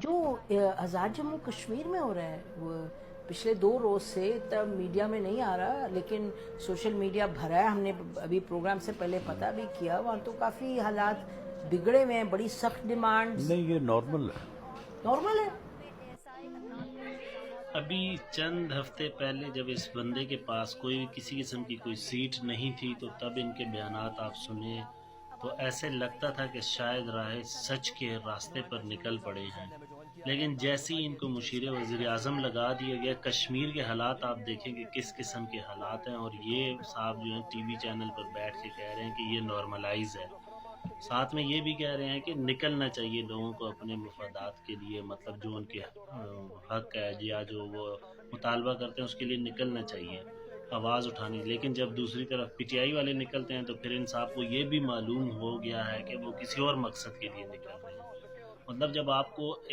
جو آزاد جموں کشمیر میں ہو رہا ہے وہ پچھلے 2 روز سے تب میڈیا میں نہیں آ رہا، لیکن سوشل میڈیا بھرا ہے. ہم نے ابھی پروگرام سے پہلے پتہ بھی کیا، وہاں تو کافی حالات بگڑے ہوئے ہیں، بڑی سخت ڈیمانڈز. نہیں، یہ نارمل ہے. نارمل ہے. ابھی چند ہفتے پہلے جب اس بندے کے پاس کوئی کسی قسم کی کوئی سیٹ نہیں تھی تو تب ان کے بیانات آپ سنیں تو ایسے لگتا تھا کہ شاید راہ سچ کے راستے پر نکل پڑے ہیں. لیکن جیسے ہی ان کو مشیر وزیر اعظم لگا دیا گیا، کشمیر کے حالات آپ دیکھیں کہ کس قسم کے حالات ہیں. اور یہ صاحب جو ہیں ٹی وی چینل پر بیٹھ کے کہہ رہے ہیں کہ یہ نارملائز ہے. ساتھ میں یہ بھی کہہ رہے ہیں کہ نکلنا چاہیے لوگوں کو اپنے مفادات کے لیے، مطلب جو ان کے حق ہے یا جو وہ مطالبہ کرتے ہیں اس کے لیے نکلنا چاہیے، آواز اٹھانی. لیکن جب دوسری طرف پی ٹی آئی والے نکلتے ہیں تو پھر ان صاحب کو یہ بھی معلوم ہو گیا ہے کہ وہ کسی اور مقصد کے لیے نکل رہے ہیں. مطلب جب آپ کو ایک